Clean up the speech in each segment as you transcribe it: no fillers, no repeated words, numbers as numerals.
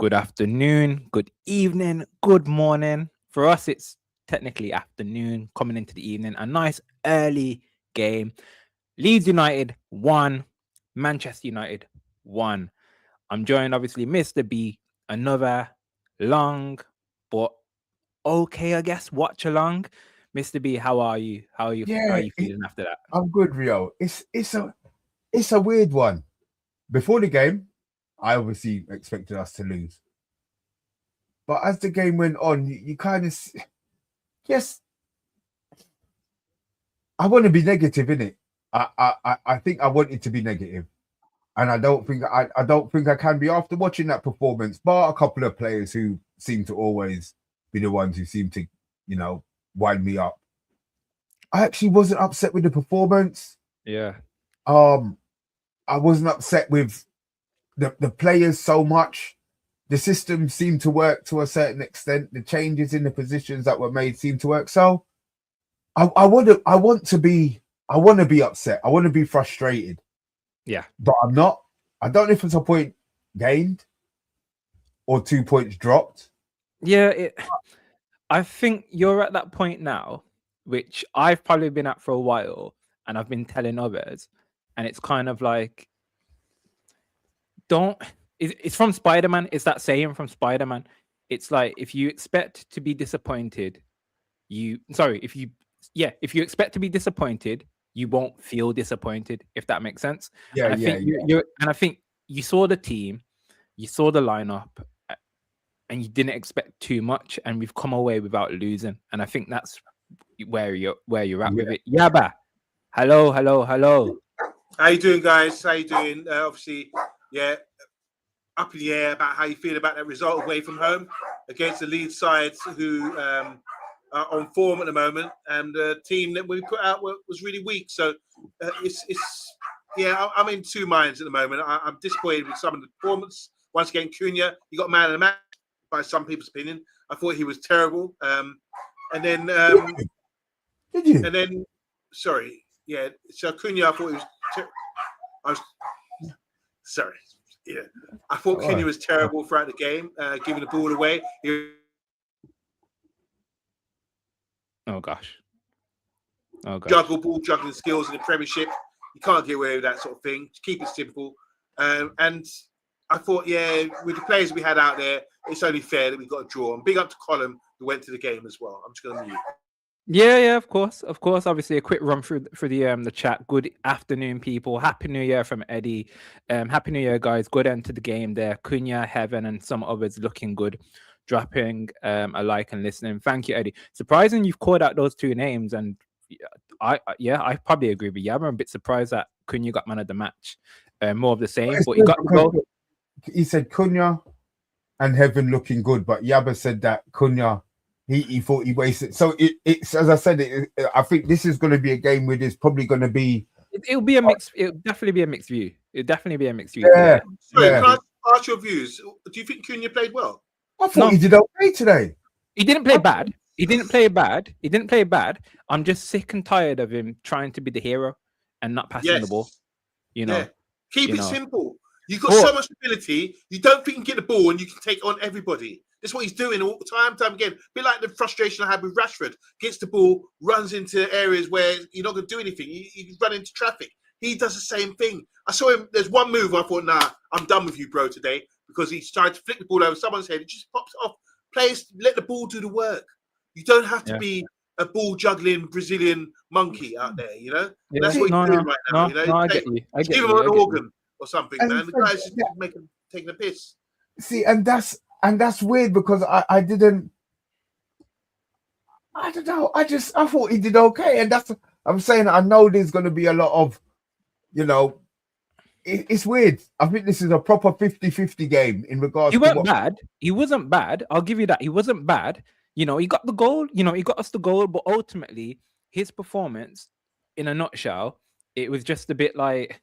Good afternoon, good evening, good morning. For us, it's technically afternoon, coming into the evening. A nice early game. Leeds United 1, Manchester United 1. I'm joined, obviously, Mr. B. Another long but okay, I guess, watch along. Mr. B, how are you? How are you feeling after that? I'm good, Rio. It's a weird one. Before the game, I obviously expected us to lose. But as the game went on, you kind of, yes, I want to be negative, in it. I think I wanted to be negative, and I don't think I can be after watching that performance. Bar a couple of players who seem to always be the ones who seem to, wind me up. I actually wasn't upset with the performance. Yeah. I wasn't upset with the players so much. The system seemed to work to a certain extent. The changes in the positions that were made seemed to work. So I want to be upset. I want to be frustrated. Yeah. But I'm not. I don't know if it's a point gained or 2 points dropped. Yeah, I think you're at that point now, which I've probably been at for a while, and I've been telling others, and it's kind of like, it's from Spider-Man. It's that saying from Spider-Man. It's like, if you expect to be disappointed, if you expect to be disappointed, you won't feel disappointed, if that makes sense. Yeah, I think you saw the team, you saw the lineup, and you didn't expect too much, and we've come away without losing. And I think that's where you're at with it. Yaba, hello. How you doing, guys? How you doing? Obviously, up in the air about how you feel about that result away from home against the Leeds side, who are on form at the moment, and the team that we put out was really weak. So I'm in two minds at the moment. I'm disappointed with some of the performance. Once again, Cunha, he got man of the match by some people's opinion. I thought he was terrible. And then did you? And then, sorry, yeah. So Cunha, I thought he was. Sorry. Yeah, I thought Cunha was terrible throughout the game, giving the ball away. Oh gosh. Ball juggling skills in the Premiership. You can't get away with that sort of thing. Keep it simple. And I thought, with the players we had out there, it's only fair that we got a draw. And big up to Colin, who went to the game as well. I'm just going to mute. Yeah, of course. Obviously, a quick run through the chat. Good afternoon, people. Happy New Year from Eddie. Happy New Year, guys. Good end to the game there. Cunha, Heaven, and some others looking good. Dropping a like and listening. Thank you, Eddie. Surprising you've called out those two names, and I probably agree with you. I'm a bit surprised that Cunha got man of the match. More of the same, but he got the goal. He said Cunha and Heaven looking good, but Yaba said that Cunha. He thought he wasted. So it's as I said. I think this is going to be a game where there's probably going to be. It'll be a mix. It'll definitely be a mixed view. Can I ask your views? Do you think Cunha played well? I thought he did okay today. He didn't play bad. He didn't play bad. I'm just sick and tired of him trying to be the hero and not passing the ball. Keep it simple. You've got so much ability. You don't think you can get the ball and you can take on everybody. That's what he's doing all time again. A bit like the frustration I had with Rashford. Gets the ball, runs into areas where you're not going to do anything. You run into traffic. He does the same thing. I saw him. There's one move I thought, nah, I'm done with you, bro, today. Because he's trying to flick the ball over someone's head. It just pops off. Players, let the ball do the work. You don't have to be a ball juggling Brazilian monkey out there, Yeah. That's what he's doing right now, I get you. Give him an organ or something, man. The guy's just taking a piss. See, and that's weird because I don't know. I thought he did okay, and I'm saying I know there's going to be a lot of, it's weird. I think this is a proper 50-50 game in regards He to wasn't bad. He wasn't bad. I'll give you that. He wasn't bad. You know, he got the goal. You know, he got us the goal. But ultimately, his performance, in a nutshell, it was just a bit like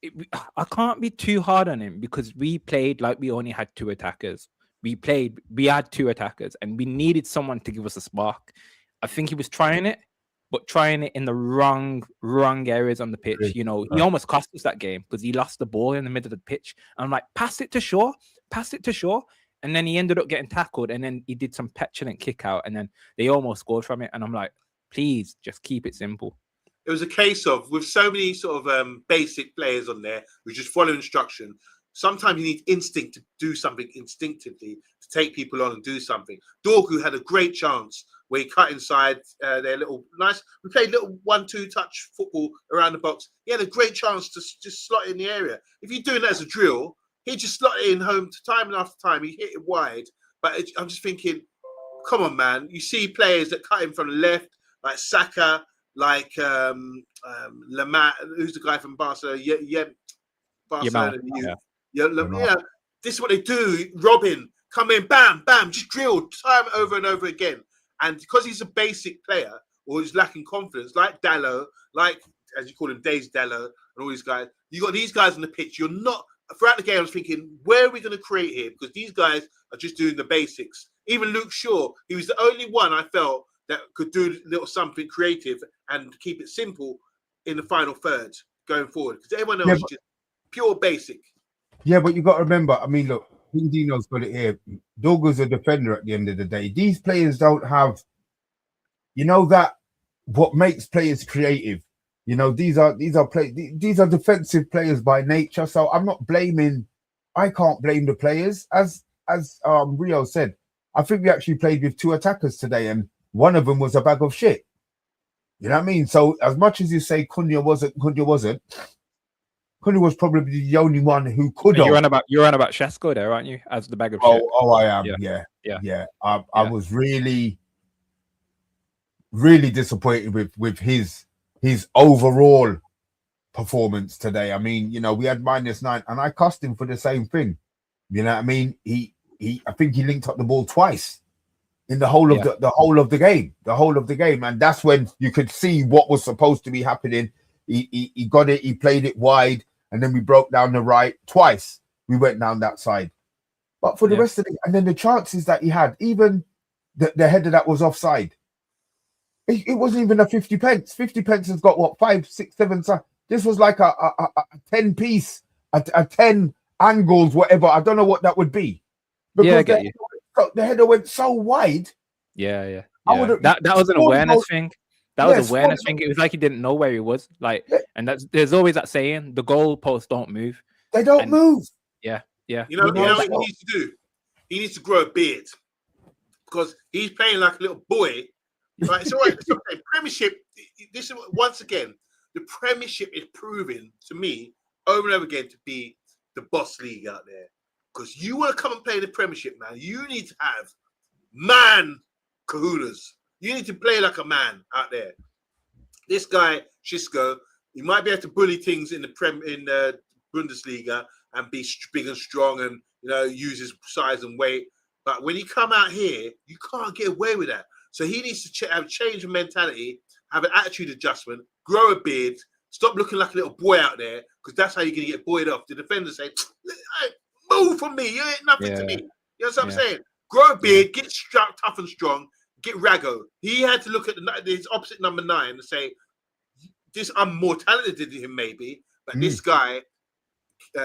I can't be too hard on him because we played like we only had two attackers. We had two attackers, and we needed someone to give us a spark. I think he was trying it, but trying it in the wrong areas on the pitch. You know, he almost cost us that game because he lost the ball in the middle of the pitch. I'm like, pass it to Shaw. And then he ended up getting tackled, and then he did some petulant kick out, and then they almost scored from it. And I'm like, please just keep it simple. It was a case of, with so many sort of basic players on there who just follow instruction, sometimes you need instinct to do something instinctively, to take people on and do something. Dorgu had a great chance where he cut inside their little nice. We played little 1-2 touch football around the box. He had a great chance to just slot it in the area. If you're doing that as a drill, he just slot it in home time after time. He hit it wide. But I'm just thinking, come on, man. You see players that cut in from the left, like Saka, like Lamar, who's the guy from Barcelona? Barcelona. Yeah. This is what they do. Robin, come in, bam, bam, just drilled time over and over again. And because he's a basic player, or he's lacking confidence, like Dallo, like, as you call him, Days Dallo, and all these guys, you got these guys on the pitch. You're not, throughout the game, I was thinking, where are we going to create here? Because these guys are just doing the basics. Even Luke Shaw, he was the only one I felt that could do a little something creative and keep it simple in the final third going forward. Because everyone else is just pure basic. Yeah, but you got to remember, I mean, look, Dino's got it here. Dorgu's a defender at the end of the day. These players don't have, you know, that what makes players creative. You know, these are defensive players by nature. So I can't blame the players. As Rio said, I think we actually played with two attackers today, and one of them was a bag of shit. You know what I mean? So as much as you say Cunha was probably the only one who could have. You're on about Shesko there, aren't you? As the bag of shit. Oh, I am. Yeah. I was really, really disappointed with his overall performance today. I mean, you know, we had -9, and I cussed him for the same thing. You know what I mean? I think he linked up the ball twice in the whole of the whole of the game, and that's when you could see what was supposed to be happening. He got it, he played it wide, and then we broke down the right twice. We went down that side, but for the rest of it, and then the chances that he had, even the header that was offside, it wasn't even a 50 pence. 50 pence has got what, 5, 6, 7. This was like a 10 piece, a 10 angles, whatever. I don't know what that would be. Because the header went so wide. Yeah. That was an awareness thing. That was an awareness thing. It was like he didn't know where he was. Like, and there's always that saying: the goalposts don't move. They don't move. Yeah. You know what he needs to do? He needs to grow a beard because he's playing like a little boy. Right? It's all right. It's okay. Premiership. This is once again, the Premiership is proving to me over and over again to be the boss league out there. Because you want to come and play the Premiership, man. You need to have man kahunas. You need to play like a man out there. This guy, Shesko, he might be able to bully things in the Bundesliga and be big and strong and, you know, use his size and weight. But when you come out here, you can't get away with that. So he needs to have a change of mentality, have an attitude adjustment, grow a beard, stop looking like a little boy out there, because that's how you're going to get buoyed off. The defender say, move from me, you ain't nothing to me. You know what I'm saying? Grow a beard, get tough and strong, get Rago. He had to look at his opposite number 9 and say, I'm more talented than him maybe, but this guy,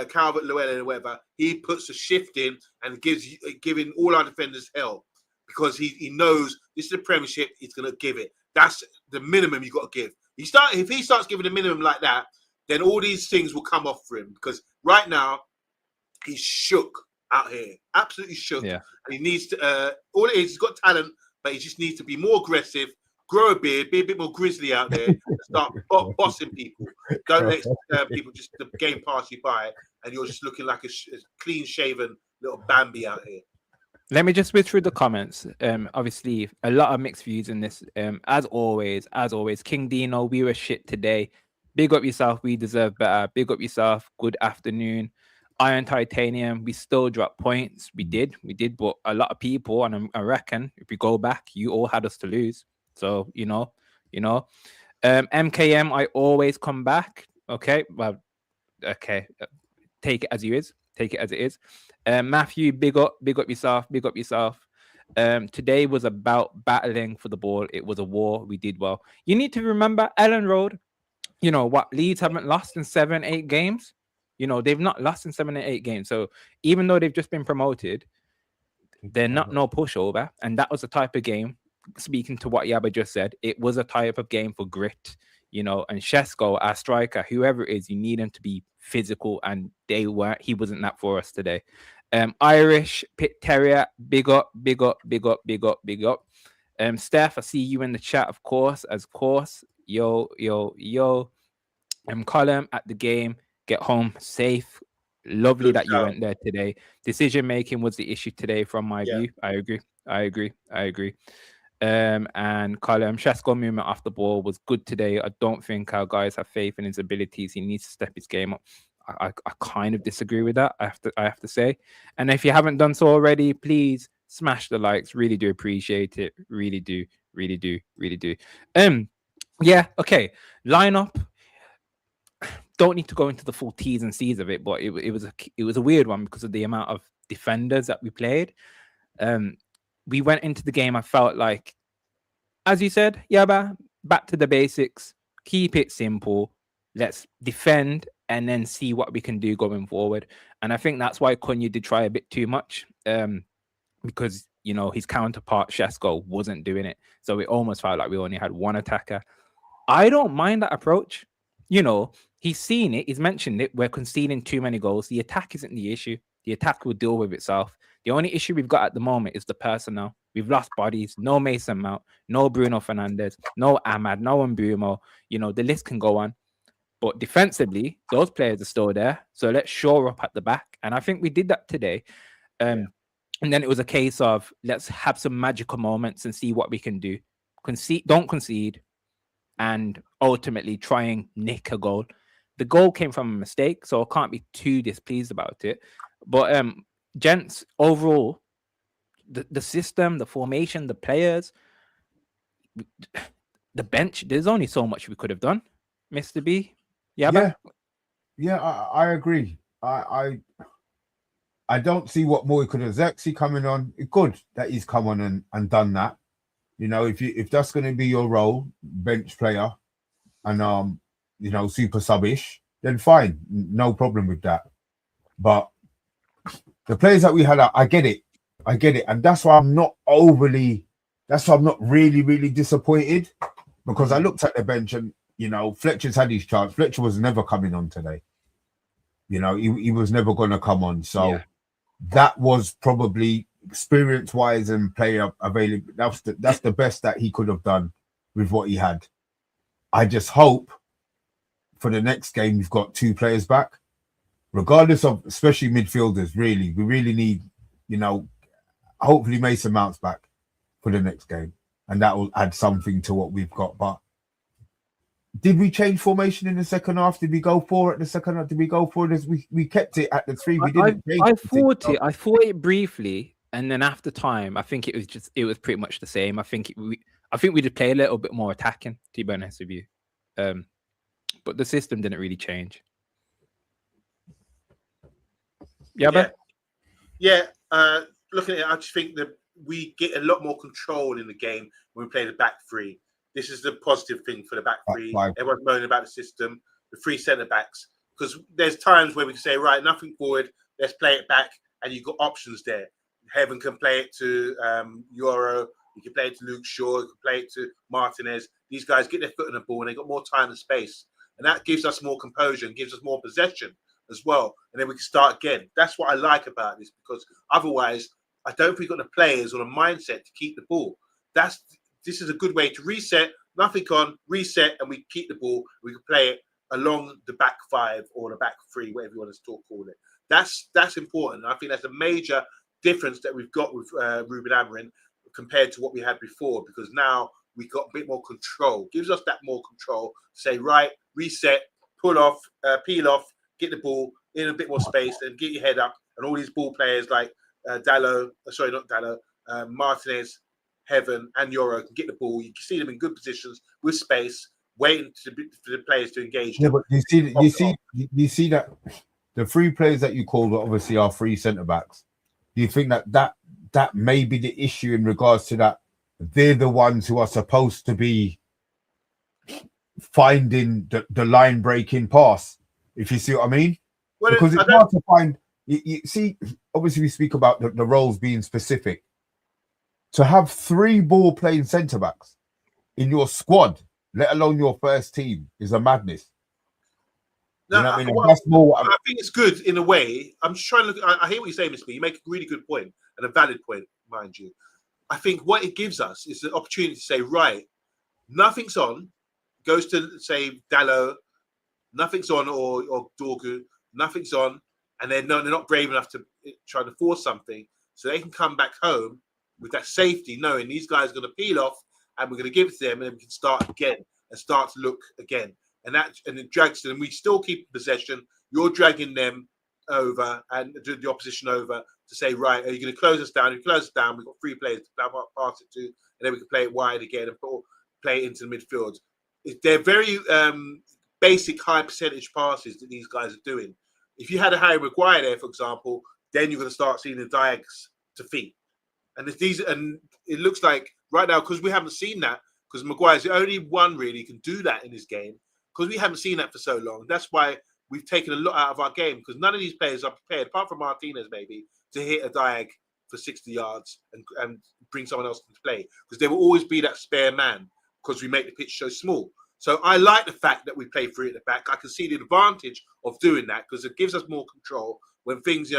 Calvert-Lewin or whatever, he puts a shift in and giving all our defenders hell because he knows this is the Premiership, he's going to give it. That's the minimum you got to give. If he starts giving the minimum like that, then all these things will come off for him because right now, he's shook out here, absolutely shook. Yeah. And he needs to, all it is, he's got talent, but he just needs to be more aggressive, grow a beard, be a bit more grizzly out there, and start bossing people. Don't let people just the game pass you by, and you're just looking like a clean-shaven little Bambi out here. Let me just whiz through the comments. Obviously, a lot of mixed views in this. As always, King Dino, we were shit today. Big up yourself. We deserve better. Big up yourself. Good afternoon. Iron Titanium. We still dropped points. We did. But a lot of people, and I reckon if we go back, you all had us to lose. So MKM. I always come back. Okay. Well. Okay. Take it as you is. Take it as it is. Matthew. Big up yourself. Big up yourself. Today was about battling for the ball. It was a war. We did well. You need to remember Elland Road. You know what? Leeds haven't lost in 7-8 games. They've not lost in 7 or 8 games. So even though they've just been promoted, they're not no pushover. And that was the type of game. Speaking to what Yaba just said, it was a type of game for grit. And Shesko, our striker, whoever it is, you need him to be physical, and he wasn't that for us today. Irish Pit Terrier, big up. Steph, I see you in the chat, of course. Yo. Column at the game, get home safe. Lovely that you went there today. Decision making was the issue today from my view. I agree. And Column, Shesko movement off the ball was good today. I don't think our guys have faith in his abilities. He needs to step his game up. I kind of disagree with that. I have to say. And if you haven't done so already, please smash the likes. Really do appreciate it. Really do. Yeah. Okay. Lineup. Don't need to go into the full T's and C's of it, but it was a weird one because of the amount of defenders that we played. We went into the game. I felt like, as you said, Yaba, back to the basics. Keep it simple. Let's defend and then see what we can do going forward. And I think that's why Cunha did try a bit too much, because his counterpart Shesko wasn't doing it. So it almost felt like we only had one attacker. I don't mind that approach. He's seen it. He's mentioned it. We're conceding too many goals. The attack isn't the issue. The attack will deal with itself. The only issue we've got at the moment is the personnel. We've lost bodies. No Mason Mount. No Bruno Fernandes. No Ahmad. No Mbumo. The list can go on. But defensively, those players are still there. So let's shore up at the back. And I think we did that today. And then it was a case of let's have some magical moments and see what we can do. Don't concede. And ultimately try and nick a goal. The goal came from a mistake, so I can't be too displeased about it. But gents, overall, the system, the formation, the players, the bench, there's only so much we could have done, Mr. B. Yeah, I agree. I don't see what more he could have. Zexi coming on, it's good that he's come on and done that. If that's going to be your role, bench player, and super sub-ish, then fine, no problem with that. But the players that we had, I get it, and that's why I'm not really, really disappointed, because I looked at the bench and Fletcher's had his chance. Fletcher was never coming on today. He was never going to come on. So that was probably experience-wise and player available. That's the best that he could have done with what he had. I just hope for the next game we've got 2 players back, regardless of, especially midfielders. We really need, hopefully Mason Mount's back for the next game, and that will add something to what we've got. But did we change formation in the second half? Did we go for it in the second half? Did we go for it as we kept it at the 3? We didn't. I thought it briefly, and then after time, I think it was pretty much the same. I think we did play a little bit more attacking, to be honest with you. But the system didn't really change. Yeah. Looking at it, I just think that we get a lot more control in the game when we play the back 3. This is the positive thing for the back 3. Everyone's moaning about the system, the 3 centre backs, because there's times where we can say, right, nothing forward, let's play it back, and you've got options there. Heaven can play it to Euro. You can play it to Luke Shaw. You can play it to Martinez. These guys get their foot on the ball and they've got more time and space. And that gives us more composure and gives us more possession as well. And then we can start again. That's what I like about this, because otherwise, I don't think we've got the players or the mindset to keep the ball. This is a good way to reset, nothing on, reset, and we keep the ball. We can play it along the back 5 or the back 3, whatever you want to call it. That's important. I think that's a major difference that we've got with Ruben Amorims compared to what we had before, because now we got a bit more control. Gives us that more control. Say, right, reset, pull off, peel off, get the ball in a bit more space, and get your head up. And all these ball players like Martinez, Heaven, and Euro can get the ball. You can see them in good positions with space, waiting for the players to engage them. But you see that the three players that you called obviously are three centre backs. Do you think that may be the issue in regards to that? They're the ones who are supposed to be finding the line breaking pass, if you see what I mean. Well, because it's hard to find. You see, obviously we speak about the roles being specific. To have three ball playing centre backs in your squad, let alone your first team, is a madness. No, you know what I mean? That's more. I think it's good in a way. I'm just trying to look. I hear what you're saying, Mr. B. You make a really good point and a valid point, mind you. I think what it gives us is the opportunity to say, right, nothing's on. Goes to say Dalot, nothing's on, or Dorgu, nothing's on, and they're not brave enough to try to force something, so they can come back home with that safety, knowing these guys are going to peel off, and we're going to give it to them, and then we can start again and start to look again, and it drags them. We still keep possession. You're dragging them over and the opposition over to say, right, are you going to close us down? If you close us down, we've got three players to pass it to, and then we can play it wide again and play it into the midfield. They're very basic, high percentage passes that these guys are doing. If you had a Harry Maguire there, for example, then you're going to start seeing the diags to feet. And it looks like right now, because we haven't seen that, because Maguire's the only one really can do that in this game, because we haven't seen that for so long. That's why we've taken a lot out of our game, because none of these players are prepared, apart from Martinez maybe, to hit a diag for 60 yards and bring someone else into play, because there will always be that spare man, because we make the pitch so small. So I like the fact that we play free at the back. I can see the advantage of doing that, because it gives us more control when things,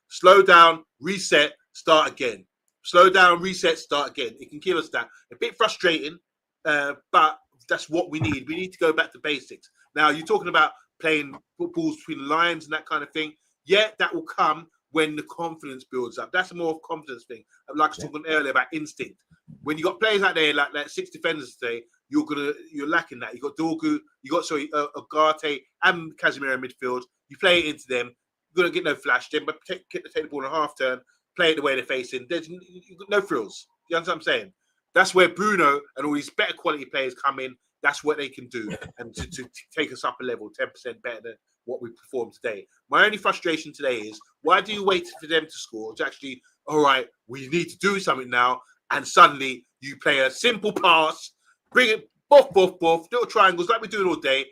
slow down, reset, start again. Slow down, reset, start again. It can give us that. A bit frustrating, but that's what we need. We need to go back to basics. Now, you're talking about playing balls between the lines and that kind of thing. Yeah, that will come when the confidence builds up. That's a more confidence thing. Like I was talking earlier about instinct. When you got players out there like 6 defenders today, you're lacking that. You got Dorgu, Ugarte and Casemiro in midfield. You play it into them. You're gonna get no flash. Then, but take the ball in a half turn, play it the way they're facing. There's no frills. You understand what I'm saying? That's where Bruno and all these better quality players come in. That's what they can do, and to take us up a level, 10% better than what we performed today. My only frustration today is, why do you wait for them to score to actually, all right, we need to do something now, and suddenly you play a simple pass, bring it, boff, little triangles like we're doing all day,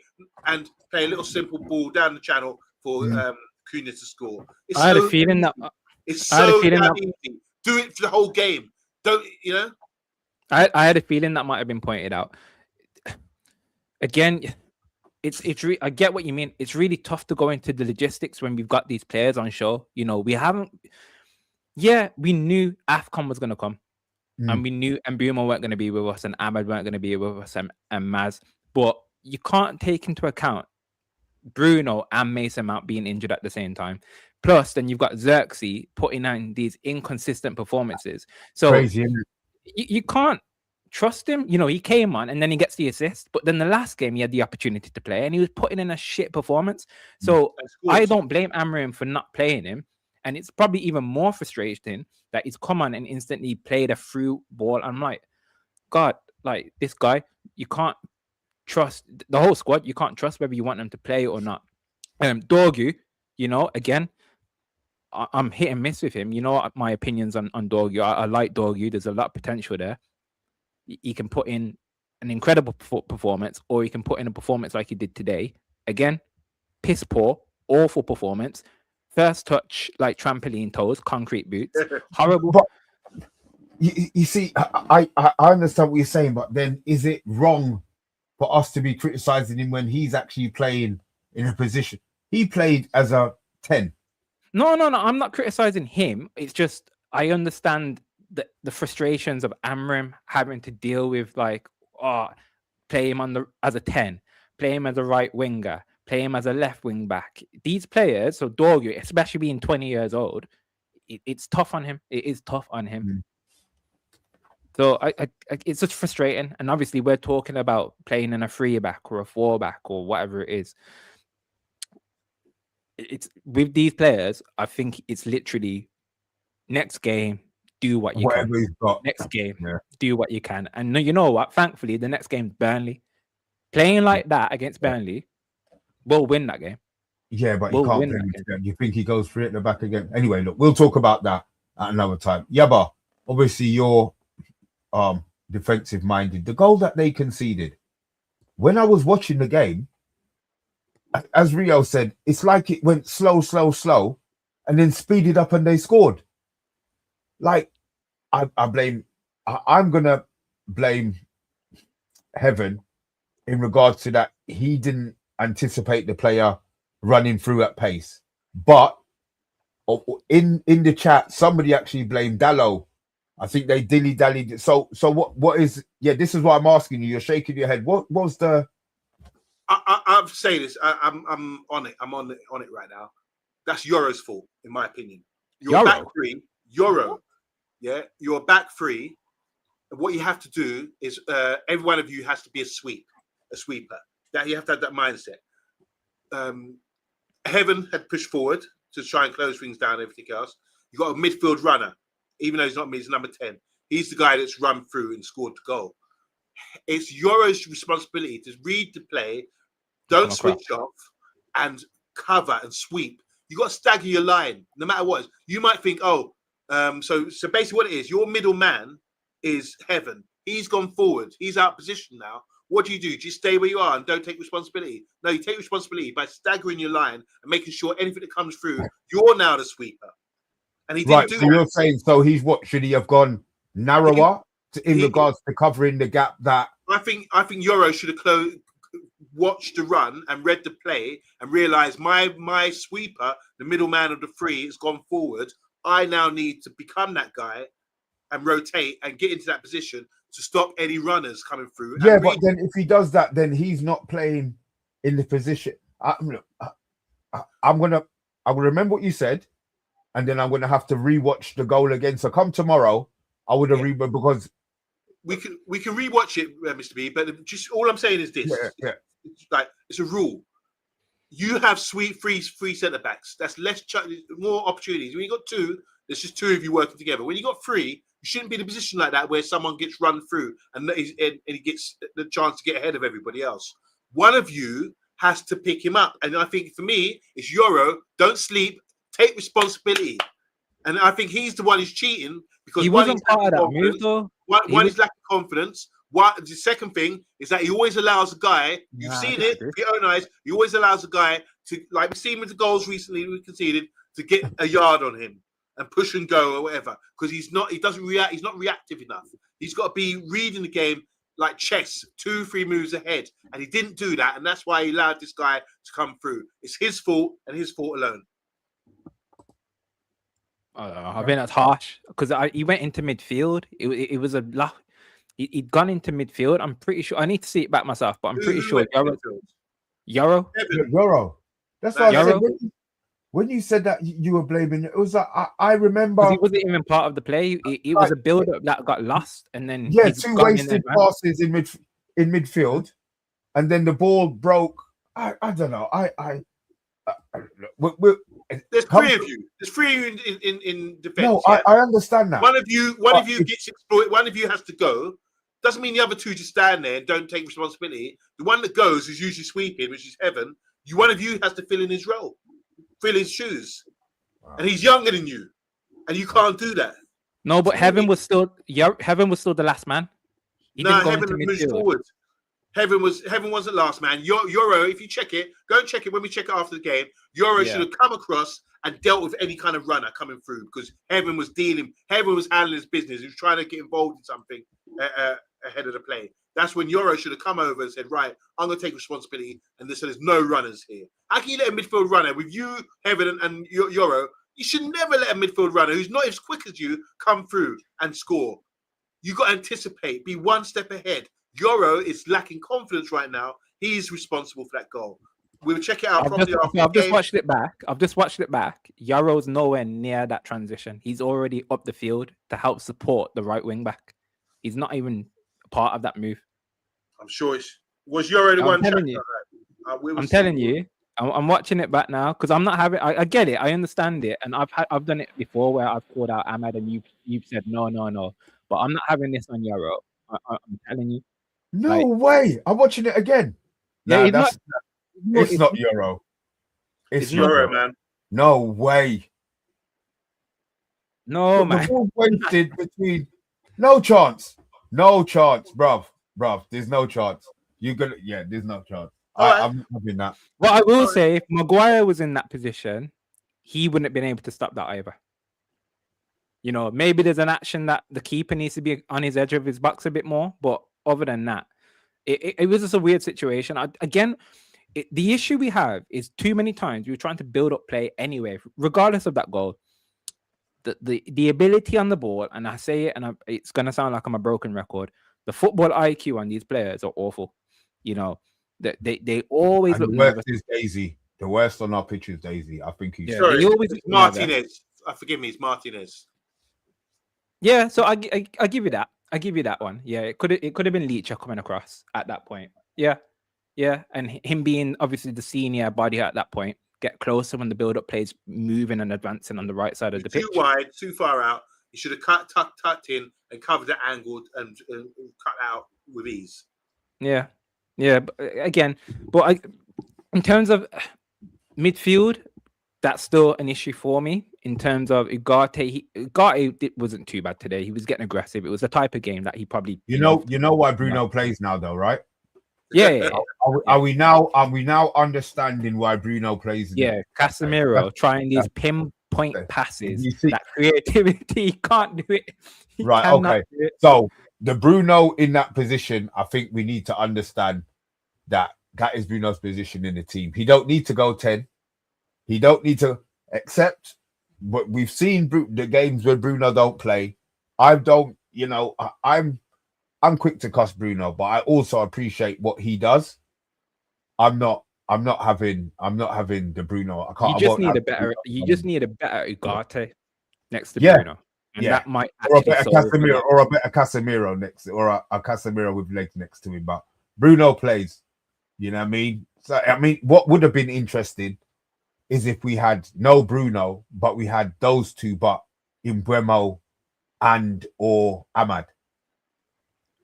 and play a little simple ball down the channel for Cunha to score. I had a feeling that it's so easy. Do it for the whole game. Don't you know? I had a feeling that might have been pointed out. Again, I get what you mean. It's really tough to go into the logistics when we've got these players on show. We knew AFCON was going to come, and we knew Mbeumo weren't going to be with us, and Ahmed weren't going to be with us, and Maz. But you can't take into account Bruno and Mason Mount being injured at the same time. Plus, then you've got Xerxes putting in these inconsistent performances. So crazy, you can't trust him. He came on and then he gets the assist, but then the last game he had the opportunity to play and he was putting in a shit performance. So I don't blame Amorims for not playing him, and it's probably even more frustrating that he's come on and instantly played a through ball. I'm like, God, like this guy, you can't trust the whole squad. You can't trust whether you want them to play or not. Dorgu, again, I'm hit and miss with him. My opinions on Dorgu. I like Dorgu. There's a lot of potential there. He can put in an incredible performance, or he can put in a performance like he did today. Again, piss poor, awful performance. First touch like trampoline toes, concrete boots, horrible. But you see, I understand what you're saying, but then is it wrong for us to be criticizing him when he's actually playing in a position? He played as a 10. No. I'm not criticizing him. It's just I understand the frustrations of Amorims having to deal with play him as a 10, play him as a right winger, play him as a left wing back. These players, so Dorgu, especially being 20 years old, it's tough on him. It is tough on him. So it's just frustrating. And obviously, we're talking about playing in a 3-back or a 4-back or whatever it is. It's with these players. I think it's literally next game, do what you Whatever can. he's got. Next game, do what you can. And you know what? Thankfully, the next game's Burnley. Playing like that against Burnley, we'll win that game. Yeah, but he can't play again. You think he goes for it in the back again? Anyway, look, we'll talk about that at another time. Yaba, obviously you're defensive minded. The goal that they conceded, when I was watching the game, as Rio said, it's like it went slow, and then speeded up and they scored. Like, I'm gonna blame Heaven in regards to that. He didn't anticipate the player running through at pace. But in the chat, somebody actually blamed Dallo. I think they dilly-dallied. So what is... Yeah, this is what I'm asking you. You're shaking your head. What was the... I've said this. I'm on it. I'm on it right now. That's Euro's fault, in my opinion. Your back three, Euro. Yeah, your back three. What you have to do is every one of you has to be a sweeper. That you have to have that mindset. Heaven had pushed forward to try and close things down and everything else. You got a midfield runner, even though he's not me, he's number 10. He's the guy that's run through and scored the goal. It's Euro's responsibility to read the play, don't switch off, and cover and sweep. You got to stagger your line, no matter what. You might think, so basically what it is, your middle man is Heaven. He's gone forward. He's out of position now. What do? Do you stay where you are and don't take responsibility? No, you take responsibility by staggering your line and making sure anything that comes through, you're now the sweeper. And he didn't do that. You're saying, so should he have gone narrower in regards to covering the gap that... I think Euro should have watched the run and read the play and realised my sweeper, the middleman of the three, has gone forward. I now need to become that guy and rotate and get into that position to stop any runners coming through. Yeah, but then if he does that, then he's not playing in the position. I'm gonna remember what you said, and then I'm gonna have to rewatch the goal again. So come tomorrow, I would have because we can rewatch it, Mr. B. But just all I'm saying is this: it's a rule. You have free centre backs. That's more opportunities. When you got two, there's just two of you working together. When you got three, you shouldn't be in a position like that where someone gets run through and he gets the chance to get ahead of everybody else. One of you has to pick him up. And I think for me, it's Euro. Don't sleep. Take responsibility. And I think he's the one who's cheating because he wasn't part of that move, though. One is lacking confidence. The second thing is that he always allows a guy, you've seen it with your own eyes, he always allows a guy to, like we've seen with the goals recently we conceded, to get a yard on him and push and go or whatever, because he's not reactive enough. He's got to be reading the game like chess, 2-3 moves ahead, and he didn't do that, and that's why he allowed this guy to come through. It's his fault and his fault alone. I think that's harsh because he went into midfield. It was a lot. He'd gone into midfield. I'm pretty sure. I need to see it back myself, but I'm pretty sure Euro. That's why I said when you said that you were blaming. It was like I remember he wasn't even part of the play. It was a build-up that got lost, and then two wasted passes in midfield, and then the ball broke. I don't know. There's three of you. There's three of you in defense. No, I understand that. One of you gets exploited. One of you has to go. Doesn't mean the other two just stand there and don't take responsibility. The one that goes is usually sweeping, which is Heaven. One of you has to fill in his role, fill his shoes, and he's younger than you, and you can't do that. No, but Heaven was still the last man. Heaven moved forward. Heaven wasn't last man. Euro, if you check it, go and check it when we check it after the game. Euro should have come across and dealt with any kind of runner coming through because Heaven was handling his business. He was trying to get involved in something ahead of the play. That's when Euro should have come over and said, right, I'm going to take responsibility. And so there's no runners here. How can you let a midfield runner with you, Heaven, and Euro? You should never let a midfield runner who's not as quick as you come through and score. You got to anticipate, be one step ahead. Euro is lacking confidence right now. He's responsible for that goal. We'll check it out properly after I've just watched it back. Euro's nowhere near that transition. He's already up the field to help support the right wing back. He's not even part of that move. I'm sure was Euro the one. Telling you. I'm telling you. I'm watching it back now because I'm not having. I get it. I understand it, and I've done it before where I've called out Ahmad and you've said no. But I'm not having this on Euro. I'm telling you. No way. I'm watching it again. Yeah, Nah, it's not Euro. It's Euro, man. No way. No, man. The ball wasted between. No chance, bruv. There's no chance. There's no chance. I'm not having that. What I will say, if Maguire was in that position, he wouldn't have been able to stop that either. You know, maybe there's an action that the keeper needs to be on his edge of his box a bit more, but other than that, it was just a weird situation. The issue we have is too many times we were trying to build up play anyway, regardless of that goal. The ability on the ball, and I say it, and it's gonna sound like I'm a broken record. The football IQ on these players are awful. You know, they always look. The worst is Daisy. The worst on our pitch is Daisy. I think he's. Sorry, it's Martinez. Forgive me, it's Martinez. Yeah, so I give you that. I give you that one. Yeah, it could have been Leacher coming across at that point. Yeah, and him being obviously the senior body at that point, get closer when the build-up plays moving and advancing on the right side of the pitch. Too wide, too far out. You should have tucked in and covered the angle and cut out with ease. Yeah. But again, in terms of midfield, that's still an issue for me. In terms of Ugarte, Ugarte wasn't too bad today. He was getting aggressive. It was the type of game that he probably. You know why Bruno plays now, though, right? Yeah. Are we now understanding why Bruno plays? Yeah, Casemiro trying these pinpoint passes. That creativity, he can't do it. Right. Okay. So the Bruno in that position, I think we need to understand that is Bruno's position in the team. He don't need to go 10. He don't need to accept. But we've seen the games where Bruno don't play. I'm quick to cuss Bruno, but I also appreciate what he does. I'm not having the Bruno. I can't. You just need a better Ugarte next to Bruno. And that might or a better Casemiro next, or a Casemiro with legs next to him. But Bruno plays. You know what I mean? So what would have been interesting is if we had no Bruno, but we had those two, but Mbeumo and or Ahmad.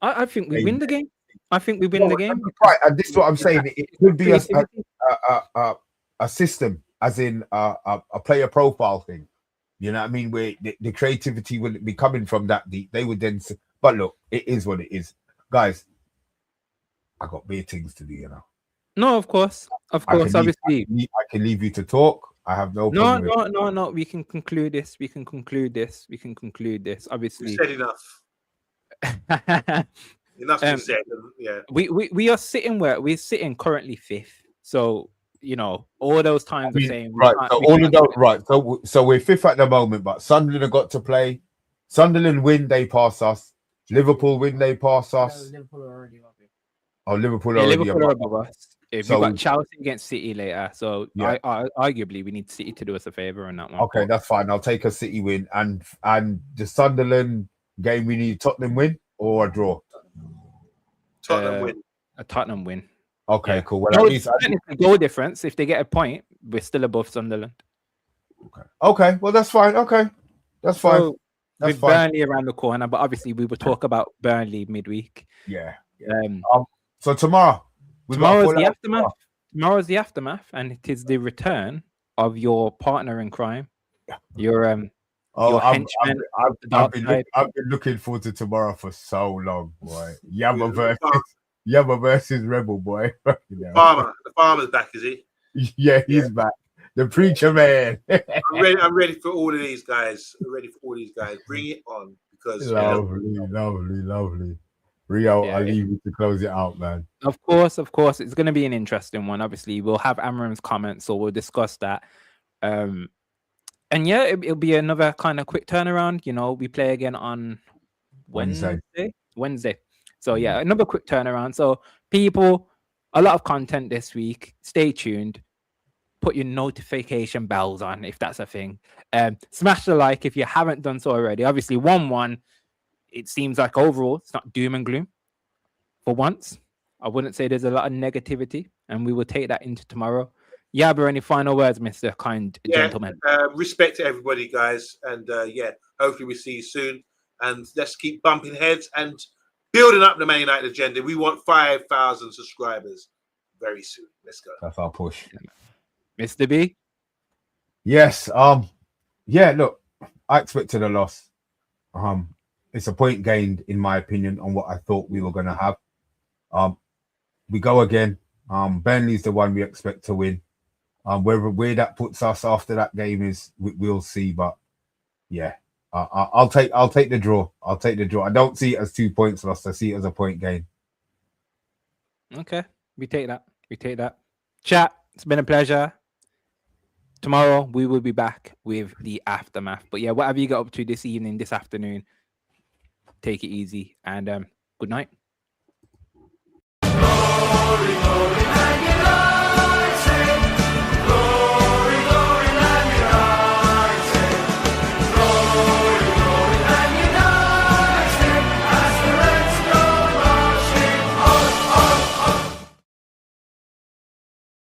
I think we win the game. I think we win the game. Right, and this is what I'm saying. It could be a system, as in a player profile thing. You know what I mean? Where the creativity wouldn't be coming from that deep. They would then. But look, it is what it is, guys. I got big things to do, you know. No, of course. Obviously, I can leave you to talk. I have no problem. No. We can conclude this. Obviously, you said enough. Enough to say. Yeah. We are sitting we're sitting currently 5th. So you know all those times are saying right. So all of those right. So we're 5th at the moment, but Sunderland have got to play. Sunderland win, they pass us. Liverpool win, they pass us. Liverpool are already above it. Oh, Liverpool are above us. If you've got Chelsea against City later, so arguably we need City to do us a favor on that one. Okay, that's fine. I'll take a City win, and the Sunderland game we need Tottenham win or a draw. Tottenham win. Okay, cool. Well, at least goal difference. If they get a point, we're still above Sunderland. Okay. Well, that's fine. Okay, that's fine. So, with Burnley around the corner, but obviously we will talk about Burnley midweek. Yeah. So tomorrow. Tomorrow's the aftermath. Tomorrow's the aftermath, and it is the return of your partner in crime. Your henchman. I've been looking forward to tomorrow for so long, boy. Yama versus Rebel, boy. The farmer's back, is he? Yeah, he's back. The preacher man. I'm ready for all of these guys. Bring it on, because lovely. Rio, I'll leave you to close it out, man. Of course. It's going to be an interesting one. Obviously, we'll have Amorim's comments, so we'll discuss that. And yeah, it'll be another kind of quick turnaround. You know, we play again on Wednesday. So yeah, another quick turnaround. So people, a lot of content this week. Stay tuned. Put your notification bells on if that's a thing. Smash the like if you haven't done so already. Obviously, 1-1. it seems like overall it's not doom and gloom. For once, I wouldn't say there's a lot of negativity, and we will take that into tomorrow. Yabba, any final words, Mr. Kind Gentleman? Respect to everybody, guys. And hopefully we see you soon. And let's keep bumping heads and building up the Man United agenda. We want 5,000 subscribers very soon. Let's go. That's our push. Mr. B? Yes. Yeah, look, I expected a loss. It's a point gained, in my opinion, on what I thought we were going to have. We go again. Burnley's the one we expect to win. Where that puts us after that game is, we'll see. But yeah, I'll take the draw. I'll take the draw. I don't see it as 2 points lost. I see it as a point gain. Okay, we take that. We take that. Chat, it's been a pleasure. Tomorrow we will be back with the aftermath. But yeah, whatever you got up to this evening, this afternoon, take it easy and good night. Glory, glory.